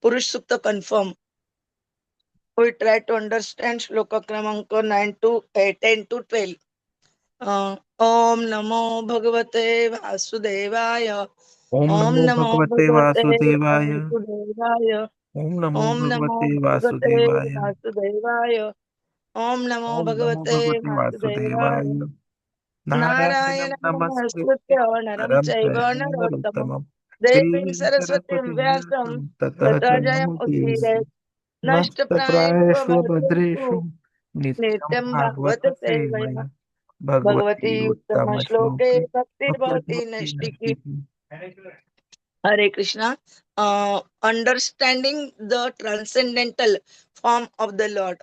Purush Sukta confirm. We try to understand shloka kramanka 9 to 10 to 12. Om Namo Bhagavate Vasudevaya. Om Om Namo Namo Bhagavate Bhagavate Vasudevaya. Vasudevaya. Om Namo Om Namo Bhagavate Bhagavate Vasudevaya. Vasudevaya. Om Namo Om Namo Bhagavate Bhagavate Vasudevaya. Vasudevaya. Narayanam Narayana Namaste Namaskritya Naram Naram Chaiva Chaiva Narottamam Narottamam Devim Devim Saraswatim Saraswatim Vyasam Vyasam Tata Tathajayam Udire Janamudiyasi Nasta Nashtaprayeshu Prayeshu Bhadreshu Bhadreshu Nityam Nityam Bhagavata Bhagavata Sevaya Sevaya Bhagavati Bhagavati Uttama Uttama Shloke Shloke Bhaktir Bhavati Bhakti Nashtiki. Nastiki. Hare Krishna. Understanding the transcendental form of the Lord.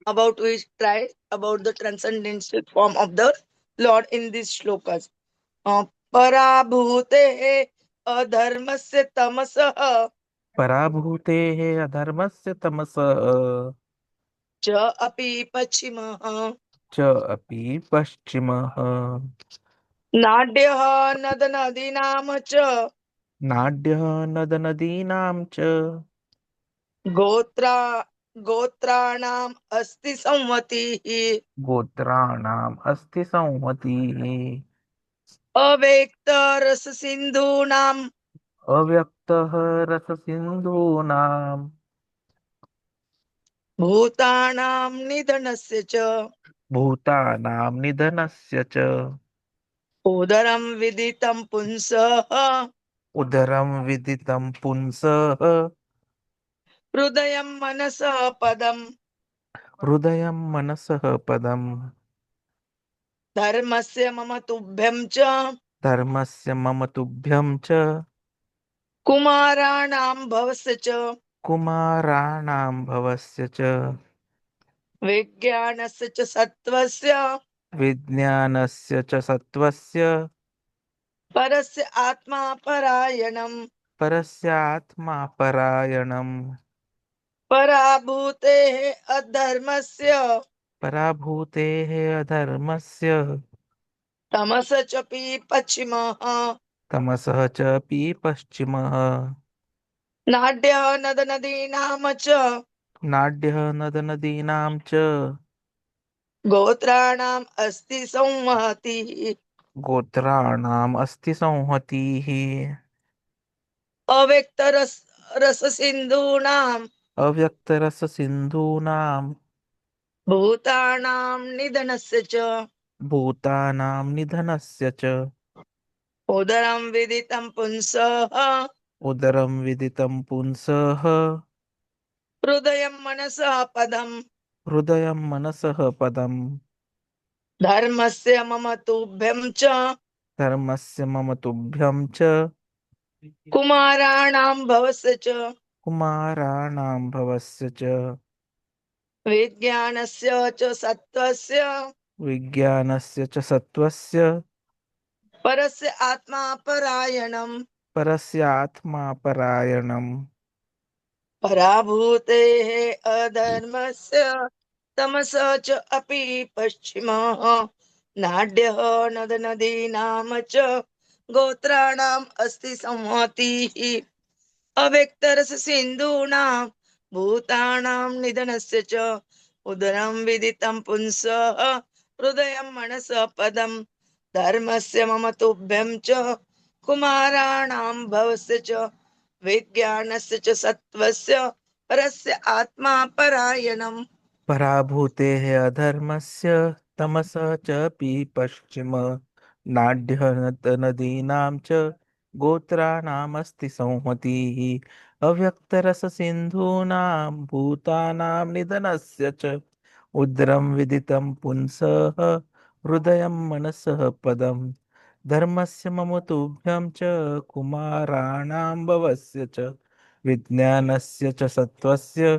About which try about the transcendental form of the Lord in these shlokas. Parabhute adharmasya tamasah Parabhutehe adharmasya tamasah cha api pachimah cha api paschimah nadyah nadanadinam cha nadyah nadanadinam cha gotra gotranam asti samvatihi gotranam asti संहतिः अवेक्त रस सिंधूनाम अव्यक्तः रससिन्धूनां भूतानाम निधनस्य च भूतानां निधनस्य च उदरम विदितं पुंसः उदरं विदितं पुंसः हृदयं मनसः पदम् हृदयं मनसः पदम् धर्मस्य मम तुभ्यं च धर्मस्य मम तुभ्यं च कुमाराणां भवस्य च कुमाराणां भवस्य च विज्ञानस्य च सत्त्वस्य विज्ञानस्य च सत्त्वस्य परस्य आत्मा परायणम् परस्यात्मा परायणम् पराभूतेः अधर्मस्य पराभूतेः अधर्मस्य तमस च पश्चिमः तमसः च पश्चिमः नाड्यः नदनदीनां च नाड्यः नदनदीनां च गोत्राणाम् अस्ति संहतिः गोत्राणाम् अस्ति संहतिः अव्यक्तरस रससिन्धूनां अव्यक्तरससिन्धूनां भूतानां निधनस्य च भूतानां निधनस्य च उदरं विदितं पुंसः उदरं विदितं पुंसः हृदयं मनसः पदम् हृदयं मनसः पदम् धर्मस्य मम तुभ्यं च धर्मस्य मम तुभ्यं च कुमाराणां भवस्य च कुमाराणां भवस्य च विज्ञानस्य च सत्त्वस्य विज्ञानस्य च सत्त्वस्य परस्य आत्मा परायणम् परस्यात्मा परायणम् पराभूतेः अधर्मस्य तमसः च अपि पश्चिमः नाड्यः नदनदीनां च गोत्राणाम् अस्ति संहतिः अव्यक्तरससिन्धूनां भूतानां निधनस्य च उदरं विदितं पुंसः हृदयं मनसः पदम् धर्मस्य मम तुभ्यं च कुमाराणां भवस्य च विज्ञानस्य च सत्त्वस्य परस्य आत्मा परायणम् पराभूतेः अधर्मस्य तमसः च पश्चिमः नाड्यः नदीनां च गोत्राणामस्ति संहतिः अव्यक्तरससिन्धूनां भूतानां निधनस्य च उद्रं विदितं पुंसः हृदयं मनसः पदम् धर्मस्य मम तुभ्यं च कुमाराणां भवस्य च विज्ञानस्य च सत्त्वस्य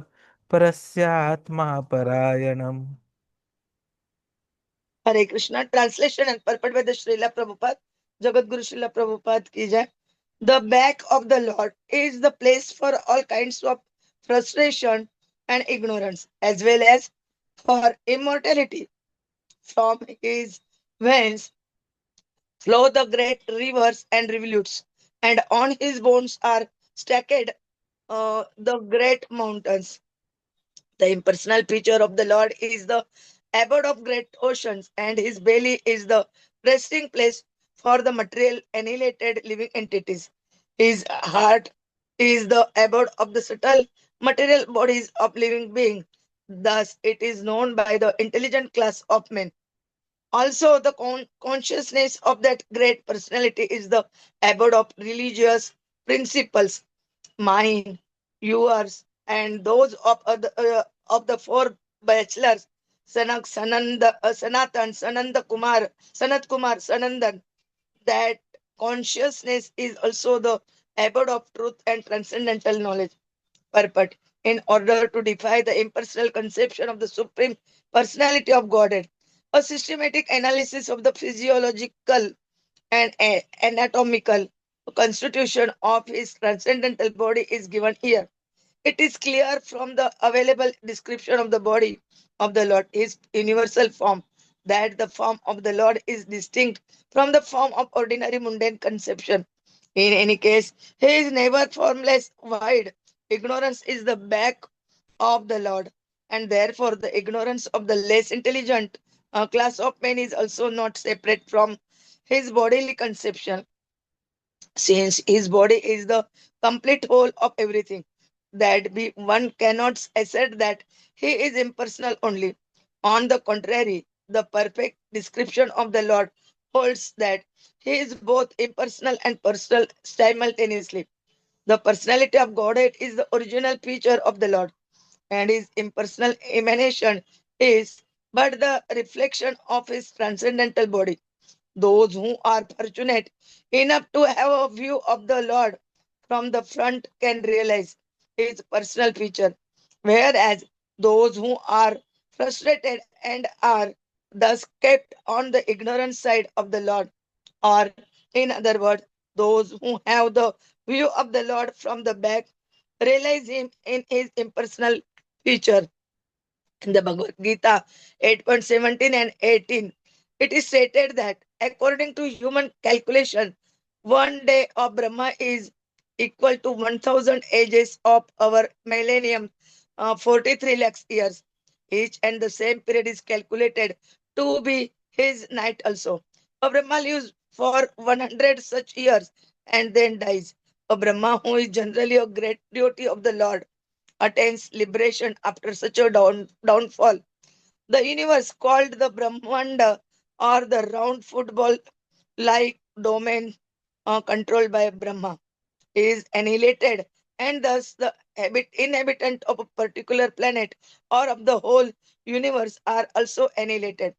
परस्यात्मा परायणम् Hare Krishna. Translation and purport by the Srila Prabhupada, Jagat Guru Srila Prabhupada ki jai. The back of the Lord is the place for all kinds of frustration and ignorance, as well as for immortality. From his veins flow the great rivers and rivulets, and on his bones are stacked the great mountains. The impersonal feature of the Lord is the abode of great oceans, and his belly is the resting place for the material annihilated living entities. His heart is the abode of the subtle material bodies of living beings. Thus, it is known by the intelligent class of men. Also, the consciousness of that great personality is the abode of religious principles, mine, yours, and those of the four bachelors, Sanat Kumar, Sanandan. That consciousness is also the abode of truth and transcendental knowledge. Purport. In order to defy the impersonal conception of the supreme personality of Godhead, a systematic analysis of the physiological and anatomical constitution of his transcendental body is given here. It is clear from the available description of the body of the Lord, his universal form, that the form of the Lord is distinct from the form of ordinary mundane conception. In any case, he is never formless, wide. Ignorance is the back of the Lord, and therefore the ignorance of the less intelligent class of men is also not separate from his bodily conception, since his body is the complete whole of everything. That be one cannot assert that he is impersonal only. On the contrary, the perfect description of the Lord holds that he is both impersonal and personal simultaneously. The personality of Godhead is the original feature of the Lord, and his impersonal emanation is but the reflection of his transcendental body. Those who are fortunate enough to have a view of the Lord from the front can realize his personal feature, whereas those who are frustrated and are thus kept on the ignorant side of the Lord, or in other words, those who have the view of the Lord from the back, realize him in his impersonal feature. In the Bhagavad Gita 8.17 and 18, it is stated that according to human calculation, one day of Brahma is equal to 1000 ages of our millennium, 43 lakhs years. Each and the same period is calculated to be his night also. A Brahma lives for 100 such years and then dies. A Brahma who is generally a great devotee of the Lord attains liberation after such a downfall. The universe, called the Brahmanda or the round football like domain controlled by Brahma, is annihilated, and thus the inhabitant of a particular planet or of the whole universe are also annihilated.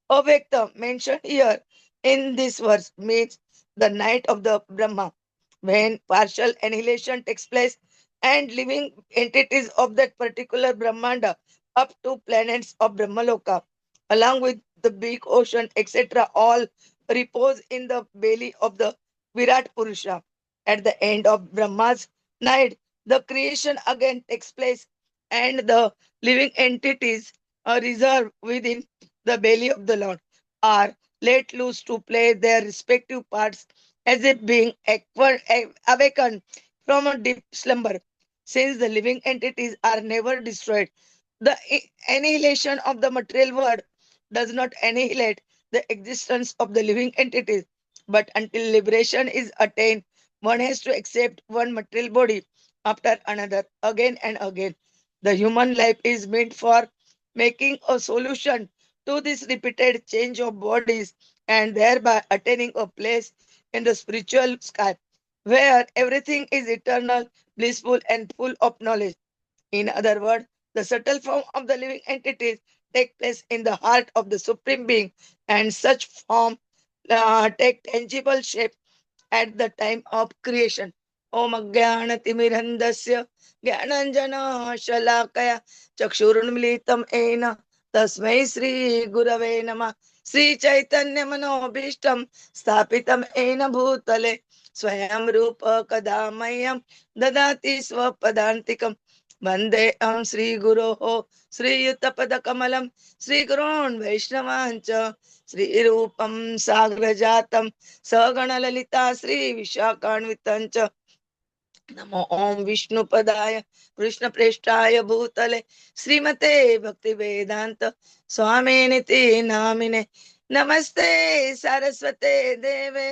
Avekta mentioned here in this verse means the night of the Brahma, when partial annihilation takes place and living entities of that particular Brahmanda up to planets of Brahmaloka, along with the big ocean, etc., all repose in the belly of the Virat Purusha. At the end of Brahma's night, the creation again takes place, and the living entities are reserved within the belly of the Lord are let loose to play their respective parts as if being awakened from a deep slumber. Since the living entities are never destroyed, the annihilation of the material world does not annihilate the existence of the living entities. But until liberation is attained, one has to accept one material body after another again and again. The human life is meant for making a solution to this repeated change of bodies and thereby attaining a place in the spiritual sky where everything is eternal, blissful, and full of knowledge. In other words, the subtle form of the living entities take place in the heart of the Supreme Being, and such form take tangible shape at the time of creation. Om Ajnanatimirandasya Jnananjana Shalakaya Chakshurunmilitam Ena Tasmai Sri Gurave Nama Sri Chaitanya Manobishtam Sthapitam Ena Bhutale Swayam Rupa Kadamayam Dadati Swapadantikam Vandeham Sri Guroho Sri Yuttapadakamalam Sri Gurun Vaishnavancha Sri Rupam Sagrajatam Sagana Lalita Sri Vishakaన్వితంచ नमो ओम विष्णुपदाय कृष्णप्रेष्ठाय भूतले श्रीमते भक्ति वेदांत स्वामिनिति नामिने नमस्ते सरस्वते देवे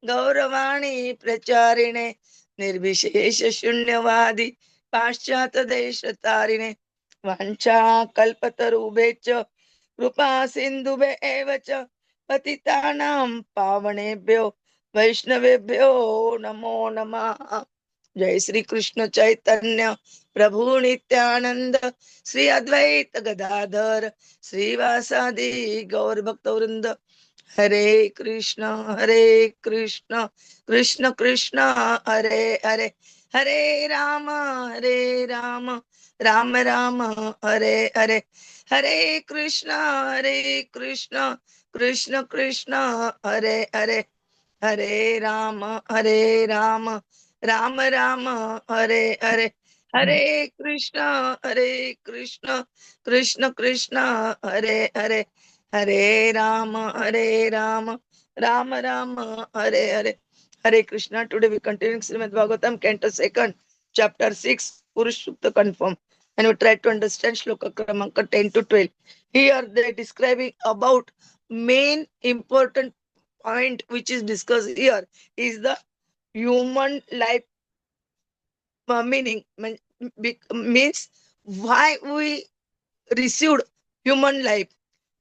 गौरवाणी प्रचारिणे निर्विशेष शून्यवादी पाश्चात देश तारिणे वाञ्छा कल्पतरुभ्यश्च कृपा सिन्धुभ्य एव च पतितानां पावनेभ्यो वैष्णवेभ्यो नमो नमः। जय श्री कृष्ण चैतन्य प्रभु नित्यानंद श्री अद्वैत गदाधर श्रीवासादि गौर भक्तवृंद हरे Krishna Krishna Krishna Hare Hare Hare Ram Ram Ram Hare Hare Hare Krishna Krishna Krishna Hare Hare Hare Ram Ram Ram Hare Hare Hare Krishna Krishna Krishna Hare Hare Hare Ram Ram Ram Hare Hare Hare Krishna. Today we continue Srimad Bhagavatam canto second chapter 6 Purush Sukta confirm, and we try to understand shloka kramanka 10 to 12. Here they are describing about main important point which is discussed here is the human life meaning means why we received human life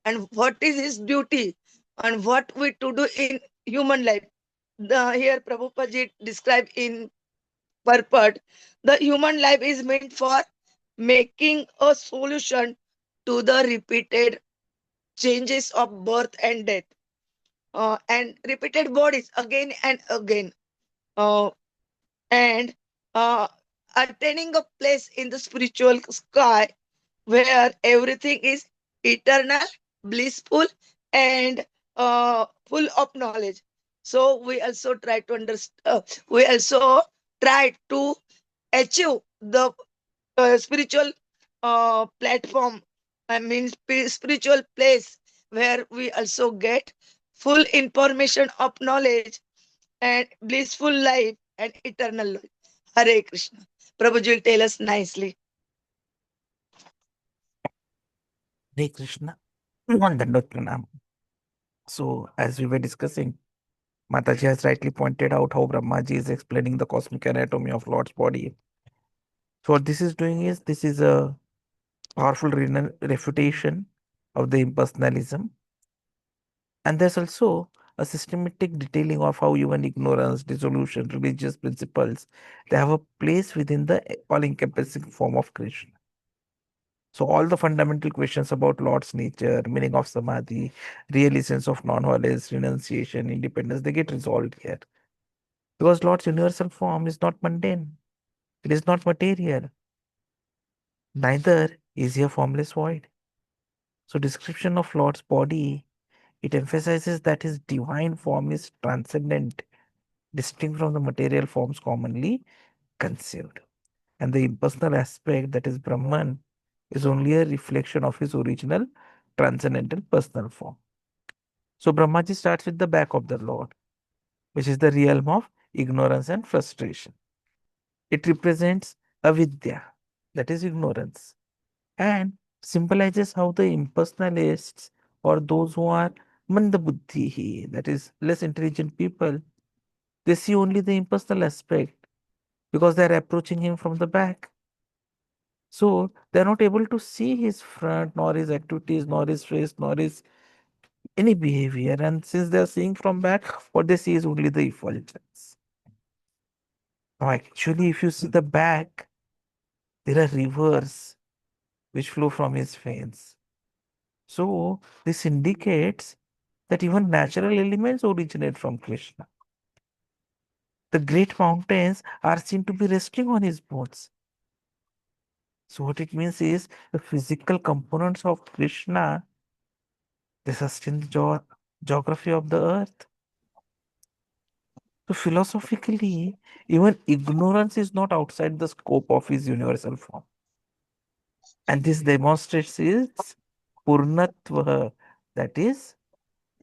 and what is his duty and what we to do in human life. Here Prabhupada ji described in purport the human life is meant for making a solution to the repeated changes of birth and death, and repeated bodies again and again, uh, and uh, attaining a place in the spiritual sky where everything is eternal, blissful, and full of knowledge. So we also try to understand. We also try to achieve the spiritual platform. I mean, spiritual place where we also get full information of knowledge and blissful life and eternal life. Hare Krishna. Prabhuji will tell us nicely. Hare Krishna. Dandavat Pranam. So, as we were discussing, Mataji has rightly pointed out how Brahmaji is explaining the cosmic anatomy of Lord's body. So, what this is doing is this is a powerful refutation of the impersonalism. And there's also a systematic detailing of how even ignorance, dissolution, religious principles, they have a place within the all-encompassing form of Krishna. So all the fundamental questions about Lord's nature, meaning of samādhi, real essence of non-violence, renunciation, independence, they get resolved here. Because Lord's universal form is not mundane. It is not material. Neither is he a formless void. So description of Lord's body, it emphasizes that his divine form is transcendent, distinct from the material forms commonly conceived. And the impersonal aspect, that is Brahman, is only a reflection of his original transcendental personal form. So Brahmaji starts with the back of the Lord, which is the realm of ignorance and frustration. It represents avidyā, that is ignorance, and symbolizes how the impersonalists or those who are mandabuddhihi, that is less intelligent people, they see only the impersonal aspect because they are approaching him from the back. So they are not able to see his front, nor his activities, nor his face, nor his any behavior. And since they are seeing from back, what they see is only the effulgence. Now, actually, if you see the back, there are rivers which flow from his veins. So this indicates that even natural elements originate from Krishna. The great mountains are seen to be resting on his bones. So what it means is the physical components of Krishna, they sustain the geography of the earth. So philosophically, even ignorance is not outside the scope of his universal form. And this demonstrates his purnatva, that is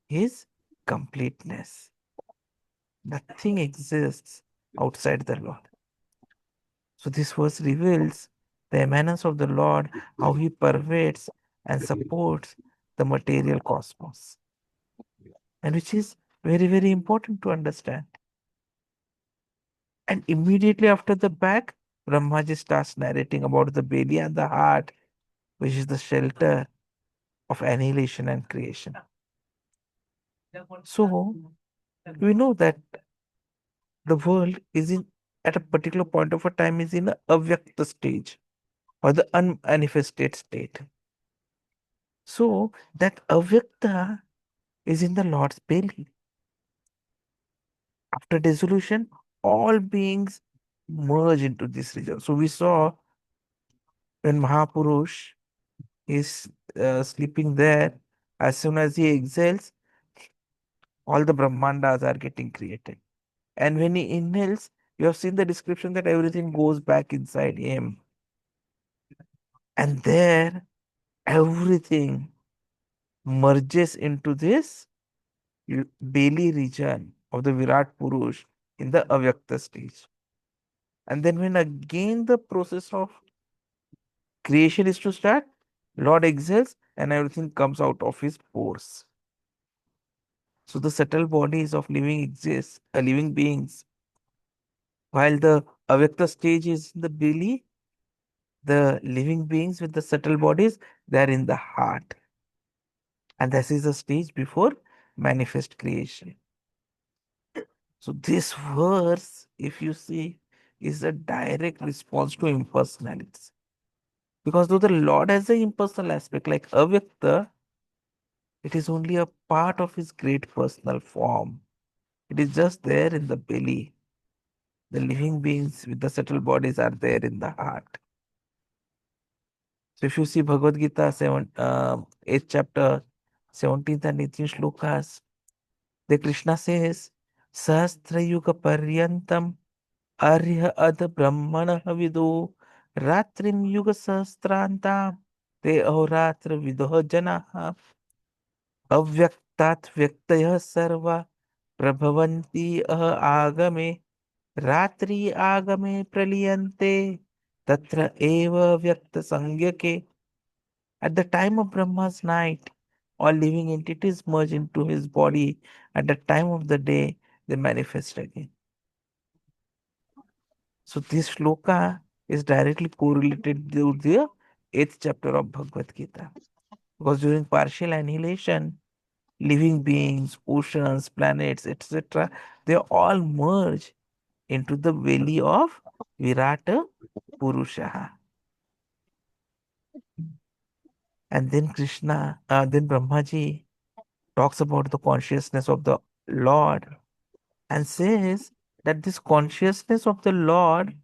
his completeness. Nothing exists outside the Lord. So this verse reveals the immanence of the Lord, how he pervades and supports the material cosmos, and which is very, very important to understand. And immediately after the back, Brahmaji starts narrating about the belly and the heart, which is the shelter of annihilation and creation. So we know that the world is in at a particular point of a time is in a avyakta stage or the unmanifested state. So that avyakta is in the Lord's belly. After dissolution, all beings merge into this region. So we saw when Mahapurush is sleeping there, as soon as he exhales, all the Brahmandas are getting created. And when he inhales, you have seen the description that everything goes back inside him. And there, everything merges into this belly region of the Virat Purush in the Avyakta stage. And then when again the process of creation is to start, Lord exhales and everything comes out of his pores. So the subtle bodies of living beings, while the Avyakta stage is in the belly, the living beings with the subtle bodies, they are in the heart. And this is the stage before manifest creation. So this verse, if you see, is a direct response to impersonality. Because though the Lord has an impersonal aspect like Avyakta, it is only a part of his great personal form. It is just there in the belly. The living beings with the subtle bodies are there in the heart. So if you see Bhagavad Gita 8th chapter, 17th and 18th shlokas, the Krishna says, Sahasra Yuga Paryantam Arya Ad Brahmana Vidu Ratrim Yuga Sahasrantam Te Ahoratra Vidoh Janaha अव्यक्तात् व्यक्तयः सर्वा प्रभवन्ति आगमे रात्रि आगमे प्रलीयन्ते तत्र एव व्यक्त संज्ञके. At the time of Brahma's night, all living entities merge into his body. At the time of the day, they manifest again. So this shloka is directly correlated to the 8th chapter of Bhagavad Gita. Because during partial annihilation, living beings, oceans, planets, etc., they all merge into the belly of Virata Purusha. And then then Brahmaji talks about the consciousness of the Lord and says that this consciousness of the Lord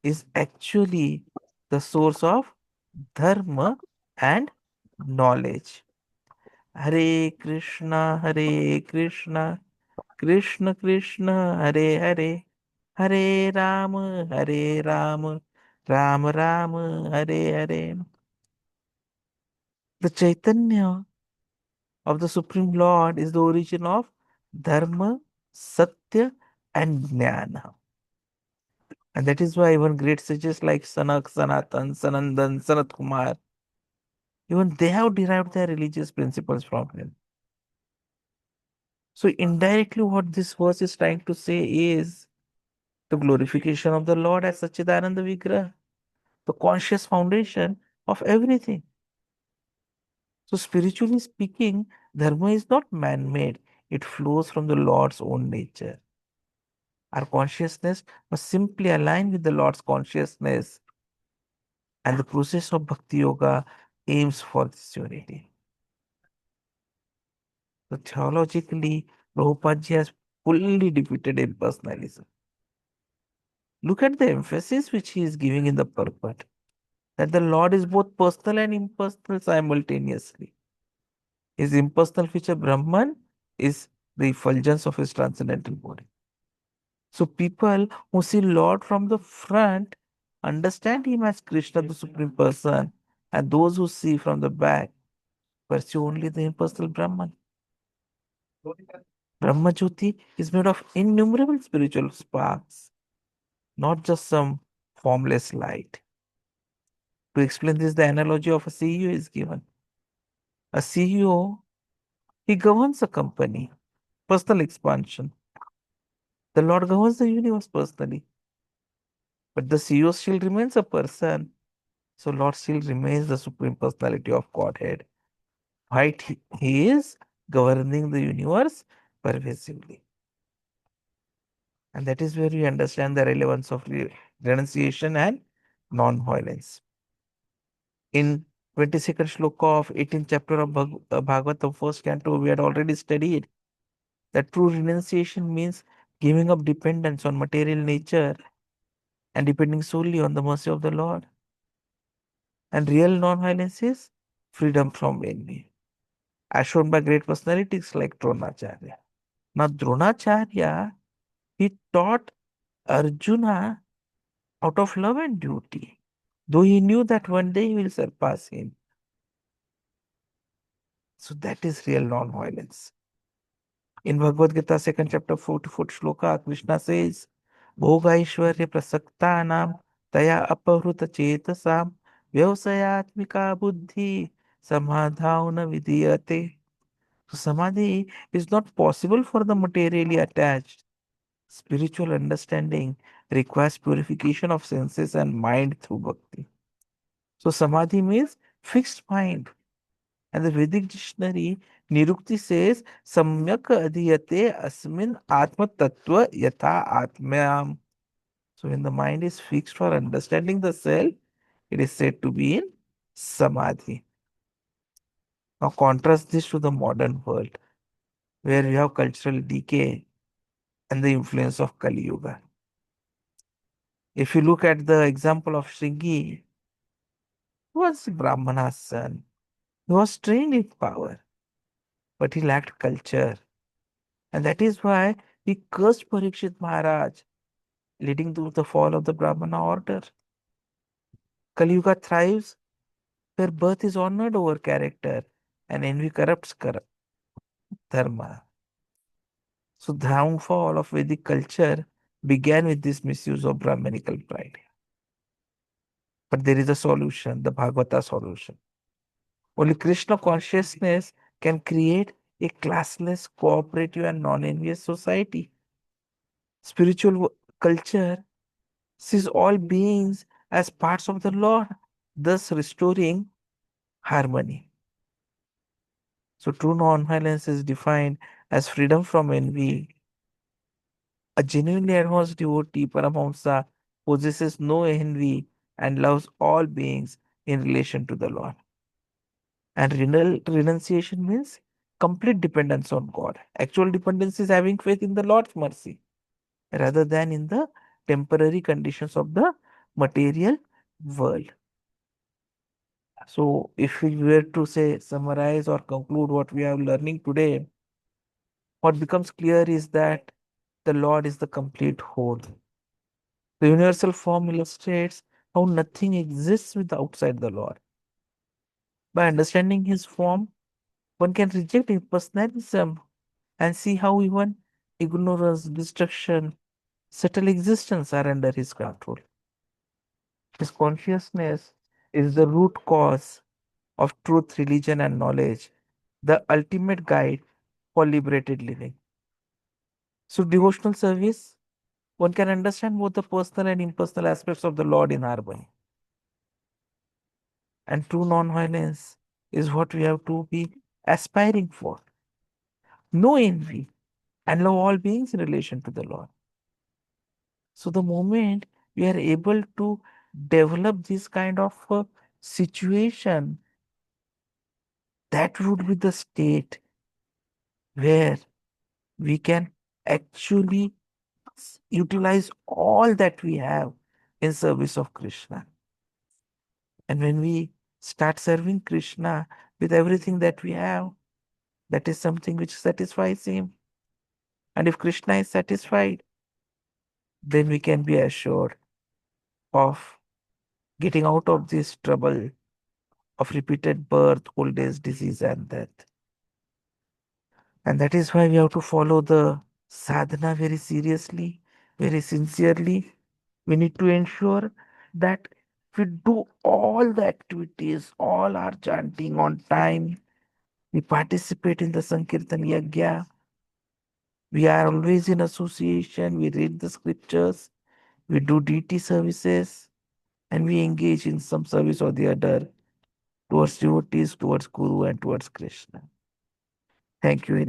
is actually the source of dharma and knowledge. Hare Krishna, Hare Krishna, Krishna Krishna, Hare Hare, Hare Rama, Hare Rama, Rama Rama, Hare Hare. The Chaitanya of the Supreme Lord is the origin of Dharma, Satya, and Jnana. And that is why even great sages like Sanak, Sanatan, Sanandan, Sanat Kumar, even they have derived their religious principles from him. So indirectly what this verse is trying to say is the glorification of the Lord as Sachidananda Vigraha, the conscious foundation of everything. So spiritually speaking, dharma is not man-made. It flows from the Lord's own nature. Our consciousness must simply align with the Lord's consciousness, and the process of Bhakti Yoga aims for this unity. So theologically, Prabhupada has fully defeated impersonalism. Look at the emphasis which he is giving in the purport, that the Lord is both personal and impersonal simultaneously. His impersonal feature, Brahman, is the effulgence of his transcendental body. So people who see Lord from the front understand him as Krishna, the Supreme Person, and those who see from the back pursue only the impersonal Brahman. Brahma Jyoti is made of innumerable spiritual sparks, not just some formless light. To explain this, the analogy of a CEO is given. A CEO, he governs a company, personal expansion. The Lord governs the universe personally, but the CEO still remains a person. So Lord still remains the supreme personality of Godhead. Right? He is governing the universe pervasively. And that is where we understand the relevance of renunciation and non-violence. In 22nd shloka of 18th chapter of Bhagavatam, first canto, we had already studied that true renunciation means giving up dependence on material nature and depending solely on the mercy of the Lord. And real non-violence is freedom from envy, as shown by great personalities like Dronacharya. Now, Dronacharya, he taught Arjuna out of love and duty, though he knew that one day he will surpass him. So that is real non-violence. In Bhagavad Gita, second chapter, 44th shloka, Krishna says, Bhogaishwarya prasaktanam taya apahruta chetasam vyavasayatmika buddhi samadhauna vidiyate. So samadhi is not possible for the materially attached. Spiritual understanding requires purification of senses and mind through bhakti. So samadhi means fixed mind. And the Vedic dictionary Nirukti says Samyak adhiyate asmin atma tattva yatha atmayam. So when the mind is fixed for understanding the self, it is said to be in samadhi. Now contrast this to the modern world where we have cultural decay and the influence of Kali Yuga. If you look at the example of Shringi, who was Brahmana's son. He was trained in power, but he lacked culture. And that is why he cursed Parikshit Maharaj, leading to the fall of the Brahmana order. Kali Yuga thrives where birth is honored over character and envy corrupts dharma. So the downfall of Vedic culture began with this misuse of Brahmanical pride. But there is a solution, the Bhagavata solution. Only Krishna consciousness can create a classless, cooperative, and non envious society. Spiritual culture sees all beings as parts of the Lord, thus restoring harmony. So, true non-violence is defined as freedom from envy. A genuinely advanced devotee, Paramahamsa, possesses no envy and loves all beings in relation to the Lord. And renunciation means complete dependence on God. Actual dependence is having faith in the Lord's mercy rather than in the temporary conditions of the material world. So, if we were to say summarize or conclude what we are learning today, what becomes clear is that the Lord is the complete whole. The universal form illustrates how nothing exists with outside the Lord. By understanding his form, one can reject impersonalism and see how even ignorance, destruction, subtle existence are under his control. His consciousness is the root cause of truth, religion, and knowledge, the ultimate guide for liberated living. So, devotional service, one can understand both the personal and impersonal aspects of the Lord in harmony. And true non-violence is what we have to be aspiring for. No envy and love all beings in relation to the Lord. So, the moment we are able to develop this kind of situation, that would be the state where we can actually utilize all that we have in service of Krishna. And when we start serving Krishna with everything that we have, that is something which satisfies him. And if Krishna is satisfied, then we can be assured of getting out of this trouble of repeated birth, old age, disease, and death. And that is why we have to follow the sadhana very seriously, very sincerely. We need to ensure that we do all the activities, all our chanting on time, we participate in the Sankirtan Yagya, we are always in association, we read the scriptures, we do deity services, and we engage in some service or the other towards devotees, towards Guru, and towards Krishna. Thank you very